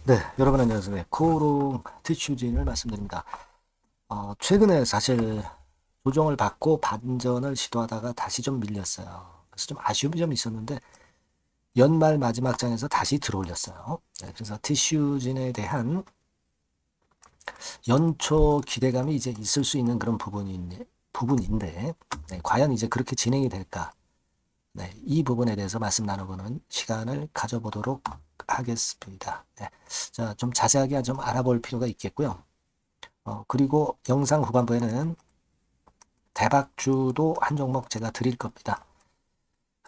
네, 여러분 안녕하세요. 코오롱 티슈진을 말씀드립니다. 최근에 사실 조정을 받고 반전을 시도하다가 다시 좀 밀렸어요. 그래서 좀 아쉬움이 좀 있었는데 연말 마지막 장에서 다시 들어올렸어요. 네, 그래서 티슈진에 대한 연초 기대감이 이제 있을 수 있는 그런 부분인데 네, 과연 이제 그렇게 진행이 될까? 네, 이 부분에 대해서 말씀 나눠보는 시간을 가져보도록 하겠습니다. 네, 자, 좀 자세하게 좀 알아볼 필요가 있겠고요. 그리고 영상 후반부에는 대박주도 한 종목 제가 드릴 겁니다.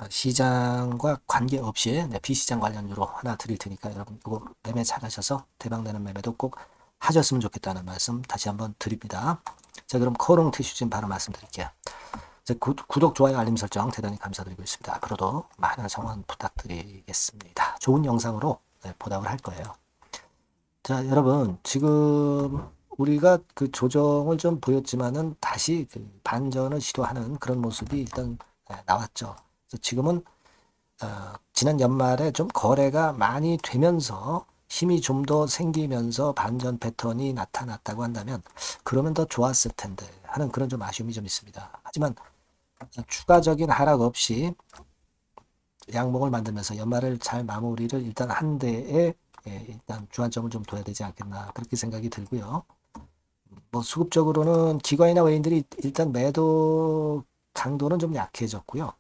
시장과 관계없이 비시장 관련주로 하나 드릴 테니까 여러분 이거 매매 잘하셔서 대박내는 매매도 꼭 하셨으면 좋겠다는 말씀 다시 한번 드립니다. 자, 그럼 코롱 티슈진 바로 말씀드릴게요. 구독, 좋아요, 알림 설정 대단히 감사드리고 있습니다. 앞으로도 많은 성원 부탁드리겠습니다. 좋은 영상으로 보답을 할 거예요. 자, 여러분, 지금 우리가 그 조정을 좀 보였지만은 다시 그 반전을 시도하는 그런 모습이 일단 나왔죠. 그래서 지금은 지난 연말에 좀 거래가 많이 되면서 힘이 좀 더 생기면서 반전 패턴이 나타났다고 한다면 그러면 더 좋았을 텐데 하는 그런 좀 아쉬움이 좀 있습니다. 하지만 추가적인 하락 없이 양봉을 만들면서 연말을 잘 마무리를 일단 한 데에 일단 주안점을 좀 둬야 되지 않겠나 그렇게 생각이 들고요. 뭐 수급적으로는 기관이나 외인들이 일단 매도 강도는 좀 약해졌고요.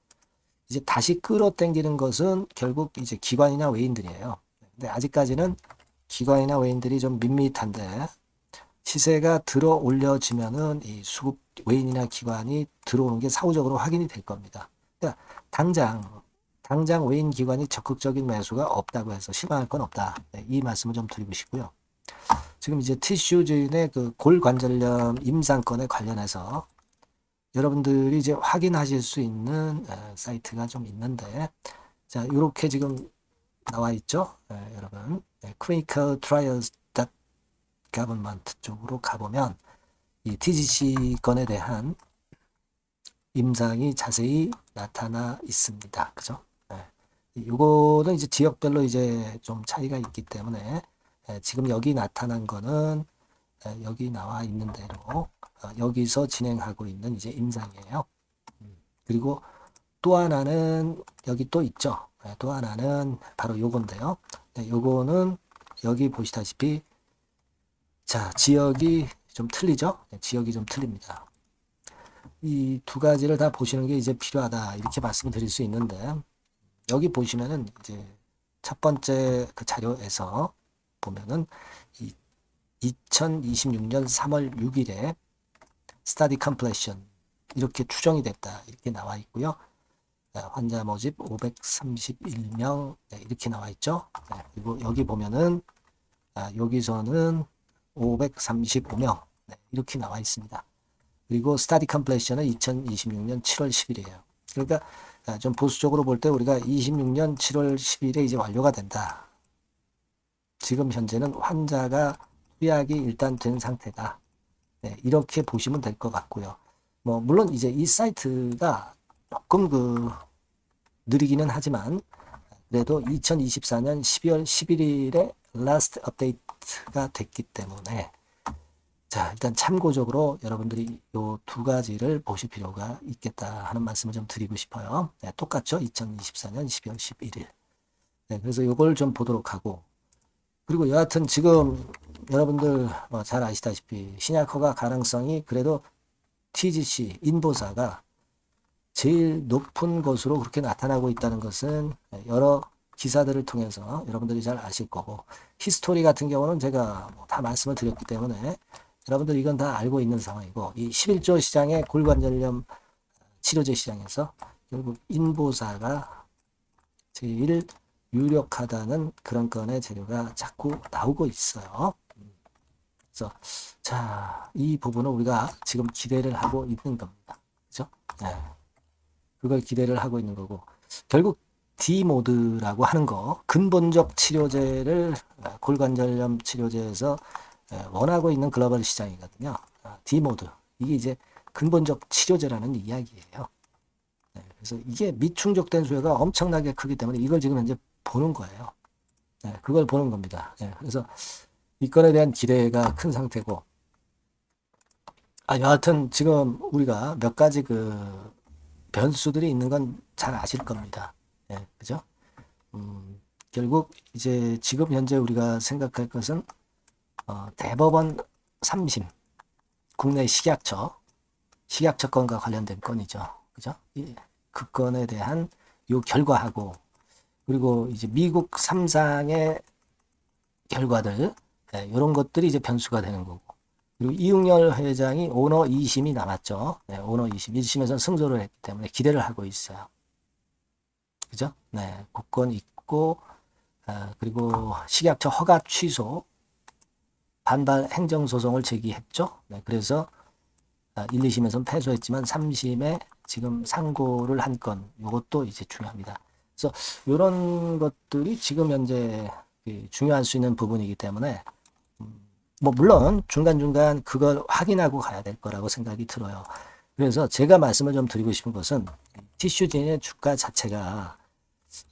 이제 다시 끌어당기는 것은 결국 이제 기관이나 외인들이에요. 근데 아직까지는 기관이나 외인들이 좀 밋밋한데 시세가 들어 올려지면은 이 수급 외인이나 기관이 들어오는 게 사후적으로 확인이 될 겁니다. 그러니까 당장 외인 기관이 적극적인 매수가 없다고 해서 실망할 건 없다. 네, 이 말씀을 좀 드리고 싶고요. 지금 이제 티슈즈인의 그 골관절염 임상권에 관련해서 여러분들이 이제 확인하실 수 있는 사이트가 좀 있는데, 자, 이렇게 지금 나와 있죠, 여러분. clinical trials government 쪽으로 가보면 이 TGC 건에 대한 임상이 자세히 나타나 있습니다. 그죠? 요거는 이제 지역별로 이제 좀 차이가 있기 때문에 지금 여기 나타난 거는 여기 나와 있는 대로 여기서 진행하고 있는 이제 임상이에요. 그리고 또 하나는 여기 또 있죠. 또 하나는 바로 요건데요. 요거는 여기 보시다시피 자, 지역이 좀 틀리죠? 지역이 좀 틀립니다. 이 두 가지를 다 보시는 게 이제 필요하다 이렇게 말씀을 드릴 수 있는데 여기 보시면은 이제 첫 번째 그 자료에서 보면은 이 2026년 3월 6일에 스타디 컴플레션 이렇게 추정이 됐다 이렇게 나와 있고요. 환자 모집 531명 이렇게 나와 있죠. 그리고 여기 보면은 여기서는 535명 이렇게 나와 있습니다. 그리고 스타디 컴플레션은 2026년 7월 10일이에요. 그러니까 좀 보수적으로 볼 때 우리가 26년 7월 10일에 이제 완료가 된다. 지금 현재는 환자가 투약이 일단 된 상태다. 이렇게 보시면 될 것 같고요. 뭐 물론 이제 이 사이트가 조금 그 느리기는 하지만 그래도 2024년 12월 11일에 라스트 업데이트가 됐기 때문에 자, 일단 참고적으로 여러분들이 이 두 가지를 보실 필요가 있겠다 하는 말씀을 좀 드리고 싶어요. 똑같죠? 2024년 12월 11일. 그래서 이걸 좀 보도록 하고 그리고 여하튼 지금 여러분들 잘 아시다시피 신약허가 가능성이 그래도 TGC 인보사가 제일 높은 것으로 그렇게 나타나고 있다는 것은 여러 기사들을 통해서 여러분들이 잘 아실 거고 히스토리 같은 경우는 제가 다 말씀을 드렸기 때문에 여러분들 이건 다 알고 있는 상황이고 이 11조 시장의 골관절염 치료제 시장에서 결국 인보사가 제일 유력하다는 그런 건의 재료가 자꾸 나오고 있어요. 그래서 자, 이 부분은 우리가 지금 기대를 하고 있는 겁니다. 그죠? 네. 그걸 기대를 하고 있는 거고 결국 D모드라고 하는 거 근본적 치료제를 골관절염 치료제에서 원하고 있는 글로벌 시장이거든요. D모드 이게 이제 근본적 치료제라는 이야기예요. 그래서 이게 미충족된 수요가 엄청나게 크기 때문에 이걸 지금 현재 보는 거예요. 네, 그걸 보는 겁니다. 네, 그래서 이 건에 대한 기대가 큰 상태고, 여하튼 지금 우리가 몇 가지 그 변수들이 있는 건 잘 아실 겁니다. 예, 그죠? 결국 이제 지금 현재 우리가 생각할 것은 대법원 3심, 국내 식약처 건과 관련된 건이죠. 그죠? 그 건에 대한 요 결과하고, 그리고 이제 미국 3상의 결과들, 이런 것들이 이제 변수가 되는 거고, 그리고 이웅열 회장이 오너 2심이 남았죠. 네, 오너 2심. 1심에서는 승소를 했기 때문에 기대를 하고 있어요. 그죠? 네, 국건 있고, 그리고 식약처 허가 취소, 반발 행정소송을 제기했죠. 네, 그래서 1, 2심에서는 패소했지만 3심에 지금 상고를 한 건, 이것도 이제 중요합니다. 그래서 이런 것들이 지금 현재 중요할 수 있는 부분이기 때문에 뭐 물론 중간중간 그걸 확인하고 가야 될 거라고 생각이 들어요. 그래서 제가 말씀을 좀 드리고 싶은 것은 티슈진의 주가 자체가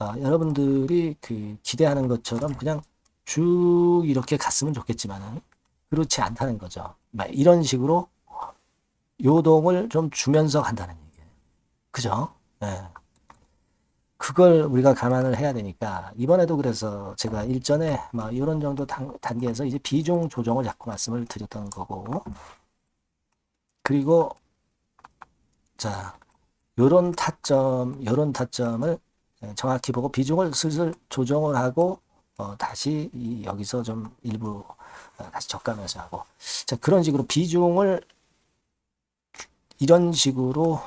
여러분들이 그 기대하는 것처럼 그냥 쭉 이렇게 갔으면 좋겠지만은 그렇지 않다는 거죠. 이런 식으로 요동을 좀 주면서 간다는 얘기예요. 그죠? 네. 그걸 우리가 감안을 해야 되니까 이번에도 그래서 제가 일전에 이런 정도 단계에서 이제 비중 조정을 자꾸 말씀을 드렸던 거고, 그리고 자 요런 타점을 정확히 보고 비중을 슬슬 조정을 하고 다시 여기서 좀 일부 다시 저가면서 하고, 자 그런 식으로 비중을 이런 식으로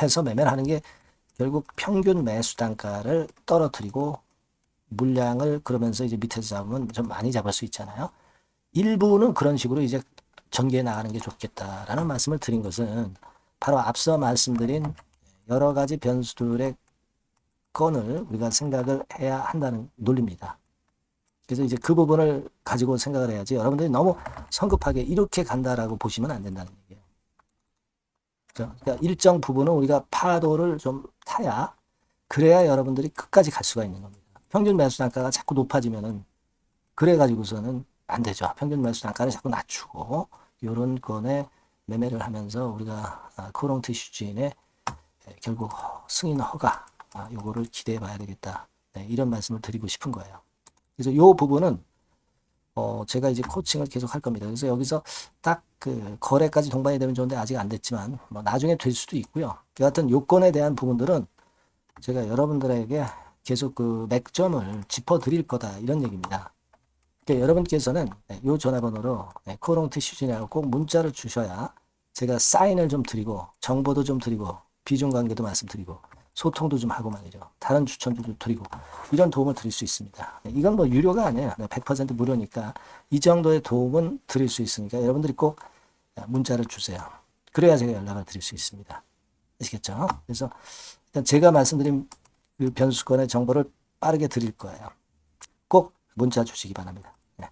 해서 매매를 하는 게 결국 평균 매수 단가를 떨어뜨리고 물량을 그러면서 이제 밑에서 잡으면 좀 많이 잡을 수 있잖아요. 일부는 그런 식으로 이제 전개해 나가는 게 좋겠다라는 말씀을 드린 것은 바로 앞서 말씀드린 여러 가지 변수들의 건을 우리가 생각을 해야 한다는 논리입니다. 그래서 이제 그 부분을 가지고 생각을 해야지 여러분들이 너무 성급하게 이렇게 간다라고 보시면 안 된다는 얘기예요. 그러니까 일정 부분은 우리가 파도를 좀 타야, 그래야 여러분들이 끝까지 갈 수가 있는 겁니다. 평균 매수 단가가 자꾸 높아지면은 그래 가지고서는 안 되죠. 평균 매수 단가를 자꾸 낮추고 이런 건에 매매를 하면서 우리가 코롱트 슈진의 결국 승인 허가 요거를 기대해 봐야 되겠다. 네, 이런 말씀을 드리고 싶은 거예요. 그래서 요 부분은 제가 이제 코칭을 계속 할 겁니다. 그래서 여기서 딱 그 거래까지 동반이 되면 좋은데 아직 안 됐지만 나중에 될 수도 있고요. 여하튼 요건에 대한 부분들은 제가 여러분들에게 계속 그 맥점을 짚어드릴 거다 이런 얘기입니다. 그러니까 여러분께서는 이 전화번호로 코롱트 슈진이라고 꼭 문자를 주셔야 제가 사인을 좀 드리고 정보도 좀 드리고 비중 관계도 말씀드리고 소통도 좀 하고 말이죠. 다른 추천도 좀 드리고 이런 도움을 드릴 수 있습니다. 이건 뭐 유료가 아니에요. 100% 무료니까 이 정도의 도움은 드릴 수 있으니까 여러분들이 꼭 문자를 주세요. 그래야 제가 연락을 드릴 수 있습니다. 아시겠죠? 그래서 일단 제가 말씀드린 그 변수권의 정보를 빠르게 드릴 거예요. 꼭 문자 주시기 바랍니다. 네.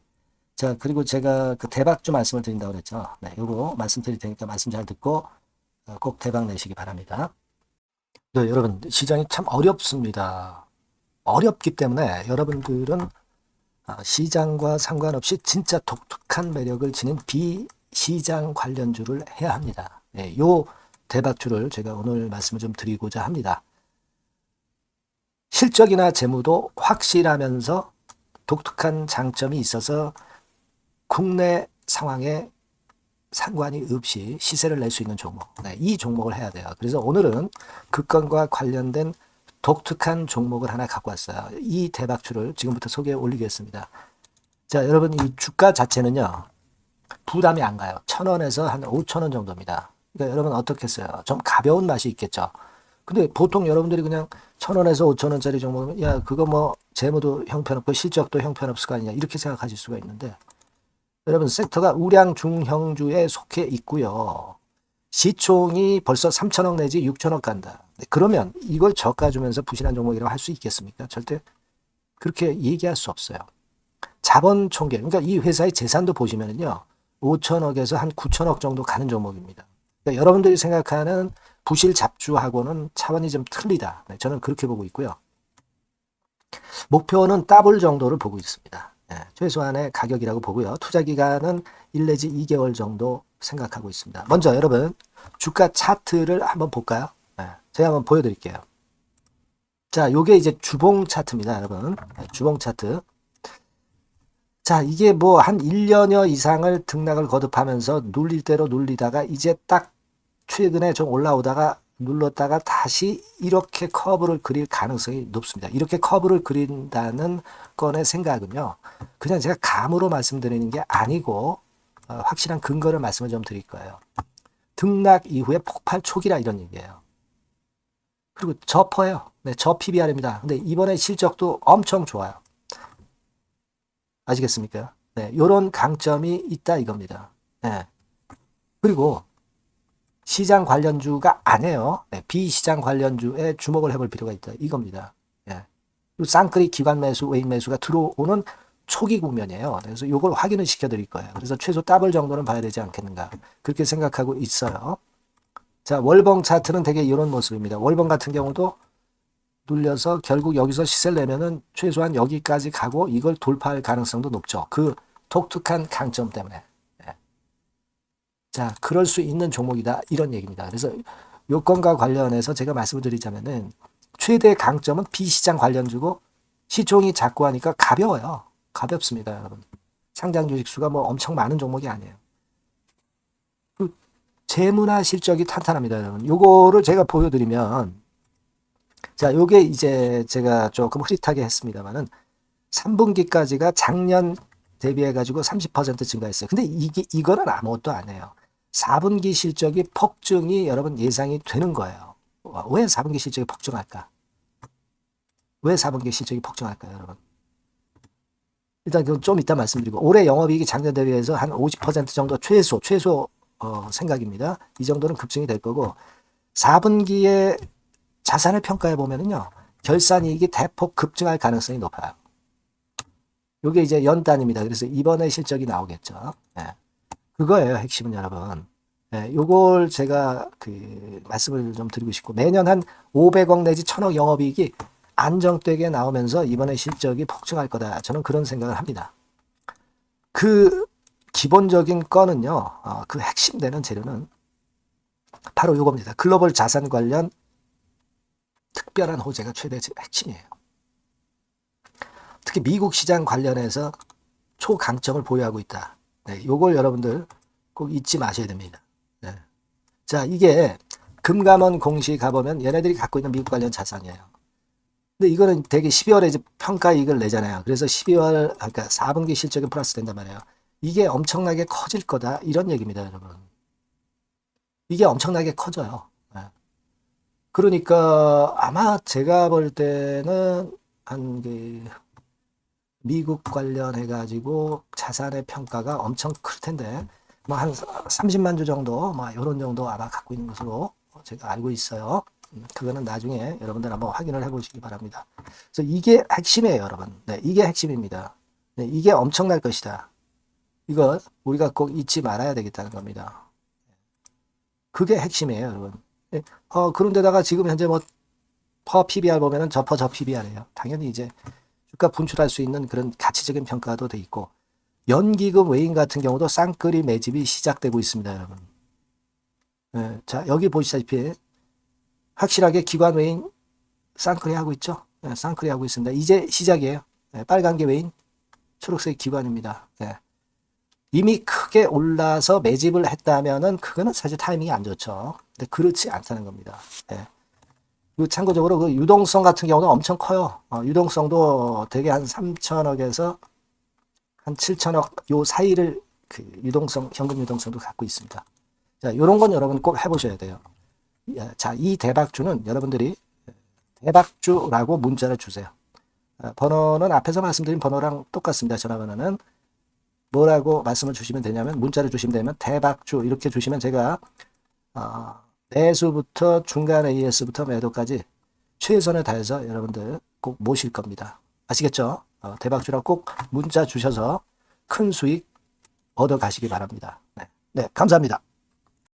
자, 그리고 제가 그 대박주 말씀을 드린다고 그랬죠. 네, 요거 말씀드릴 테니까 말씀 잘 듣고 꼭 대박 내시기 바랍니다. 네, 여러분, 시장이 참 어렵습니다. 어렵기 때문에 여러분들은 시장과 상관없이 진짜 독특한 매력을 지닌 비시장 관련주를 해야 합니다. 네, 요 대박주를 제가 오늘 말씀을 좀 드리고자 합니다. 실적이나 재무도 확실하면서 독특한 장점이 있어서 국내 상황에 상관이 없이 시세를 낼 수 있는 종목. 네, 이 종목을 해야 돼요. 그래서 오늘은 그 건과 관련된 독특한 종목을 하나 갖고 왔어요. 이 대박주를 지금부터 소개해 올리겠습니다. 자, 여러분 이 주가 자체는요. 부담이 안 가요. 1,000원에서 한 5,000원 정도입니다. 그러니까 여러분 어떻겠어요? 좀 가벼운 맛이 있겠죠. 근데 보통 여러분들이 그냥 1,000원에서 5,000원짜리 종목은 야 그거 뭐 재무도 형편없고 실적도 형편없을 거 아니냐 이렇게 생각하실 수가 있는데, 여러분 섹터가 우량 중형주에 속해 있고요. 시총이 벌써 3천억 내지 6천억 간다. 그러면 이걸 저가 주면서 부실한 종목이라고 할 수 있겠습니까? 절대 그렇게 얘기할 수 없어요. 자본 총계, 그러니까 이 회사의 재산도 보시면은요. 5천억에서 한 9천억 정도 가는 종목입니다. 그러니까 여러분들이 생각하는 부실 잡주하고는 차원이 좀 틀리다. 네, 저는 그렇게 보고 있고요. 목표는 더블 정도를 보고 있습니다. 최소한의 가격이라고 보고요. 투자 기간은 1 내지 2개월 정도 생각하고 있습니다. 먼저 여러분 주가 차트를 한번 볼까요? 제가 한번 보여드릴게요. 자, 요게 이제 주봉 차트입니다, 여러분. 주봉 차트. 자, 이게 뭐 한 1년여 이상을 등락을 거듭하면서 눌릴 대로 눌리다가 이제 딱 최근에 좀 올라오다가 눌렀다가 다시 이렇게 커브를 그릴 가능성이 높습니다. 이렇게 커브를 그린다는 건의 생각은요, 그냥 제가 감으로 말씀드리는 게 아니고 확실한 근거를 말씀을 좀 드릴 거예요. 등락 이후에 폭발 초기라 이런 얘기예요. 그리고 저퍼예요. 네, 저 PBR입니다. 근데 이번에 실적도 엄청 좋아요. 아시겠습니까? 네, 요런 강점이 있다 이겁니다. 네. 그리고 시장 관련주가 아니에요. 네, 비시장 관련주에 주목을 해볼 필요가 있다 이겁니다. 네. 그리고 쌍끌이 기관 매수, 외인 매수가 들어오는 초기 국면이에요. 그래서 이걸 확인을 시켜드릴 거예요. 그래서 최소 더블 정도는 봐야 되지 않겠는가 그렇게 생각하고 있어요. 자, 월봉 차트는 되게 이런 모습입니다. 월봉 같은 경우도 눌려서 결국 여기서 시세를 내면은 최소한 여기까지 가고 이걸 돌파할 가능성도 높죠. 그 독특한 강점 때문에. 네. 자, 그럴 수 있는 종목이다 이런 얘기입니다. 그래서 요건과 관련해서 제가 말씀을 드리자면은 최대 강점은 비시장 관련주고 시총이 작고 하니까 가벼워요. 가볍습니다, 여러분. 상장 주식 수가 뭐 엄청 많은 종목이 아니에요. 재무나 실적이 탄탄합니다, 여러분. 요거를 제가 보여드리면, 자, 요게 이제 제가 조금 흐릿하게 했습니다만은 3분기까지가 작년 대비해가지고 30% 증가했어요. 근데 이거는 아무것도 아니에요. 4분기 실적이 폭증이 여러분 예상이 되는 거예요. 왜 4분기 실적이 폭증할까? 왜 4분기 실적이 폭증할까요, 여러분? 일단 그건 좀 이따 말씀드리고, 올해 영업이익이 작년 대비해서 한 50% 정도 최소 생각입니다. 이 정도는 급증이 될 거고 4분기에 자산을 평가해 보면은요. 결산이익이 대폭 급증할 가능성이 높아요. 이게 이제 연단입니다. 그래서 이번에 실적이 나오겠죠. 네. 그거예요. 핵심은 여러분. 네, 요걸 제가 말씀을 좀 드리고 싶고 매년 한 500억 내지 1000억 영업이익이 안정되게 나오면서 이번에 실적이 폭증할 거다. 저는 그런 생각을 합니다. 그 기본적인 거는요. 그 핵심되는 재료는 바로 요겁니다. 글로벌 자산 관련 특별한 호재가 최대 핵심이에요. 특히 미국 시장 관련해서 초강점을 보유하고 있다. 네, 요걸 여러분들 꼭 잊지 마셔야 됩니다. 네. 자, 이게 금감원 공시 가보면 얘네들이 갖고 있는 미국 관련 자산이에요. 근데 이거는 되게 12월에 이제 평가이익을 내잖아요. 그래서 12월, 그러니까 4분기 실적이 플러스 된단 말이에요. 이게 엄청나게 커질 거다. 이런 얘기입니다, 여러분. 이게 엄청나게 커져요. 네. 그러니까 아마 제가 볼 때는 한 미국 관련해가지고 자산의 평가가 엄청 클 텐데, 뭐 한 30만 주 정도, 뭐 이런 정도 아마 갖고 있는 것으로 제가 알고 있어요. 그거는 나중에 여러분들 한번 확인을 해보시기 바랍니다. 그래서 이게 핵심이에요, 여러분. 네, 이게 핵심입니다. 네, 이게 엄청날 것이다. 이거 우리가 꼭 잊지 말아야 되겠다는 겁니다. 그게 핵심이에요, 여러분. 네, 그런데다가 지금 현재 뭐 퍼 PBR 보면은 저 PBR이에요. 당연히 이제 주가 분출할 수 있는 그런 가치적인 평가도 돼 있고 연기금 외인 같은 경우도 쌍끌이 매집이 시작되고 있습니다, 여러분. 네, 자, 여기 보시다시피 확실하게 기관 외인 쌍끌이 하고 있죠. 네, 쌍끌이 하고 있습니다. 이제 시작이에요. 네, 빨간 게 외인, 초록색 기관입니다. 네. 이미 크게 올라서 매집을 했다면은 그거는 사실 타이밍이 안 좋죠. 근데 그렇지 않다는 겁니다. 네. 그리고 참고적으로 그 유동성 같은 경우는 엄청 커요. 유동성도 되게 한 3천억에서 한 7천억 요 사이를 현금 유동성도 갖고 있습니다. 자, 요런 건 여러분 꼭 해보셔야 돼요. 자, 이 대박주는 여러분들이 대박주라고 문자를 주세요. 번호는 앞에서 말씀드린 번호랑 똑같습니다. 전화번호는 뭐라고 말씀을 주시면 되냐면 문자를 주시면 되면 대박주 이렇게 주시면 제가 매수부터 중간 AS부터 매도까지 최선을 다해서 여러분들 꼭 모실 겁니다. 아시겠죠? 대박주라고 꼭 문자 주셔서 큰 수익 얻어 가시기 바랍니다. 네, 감사합니다.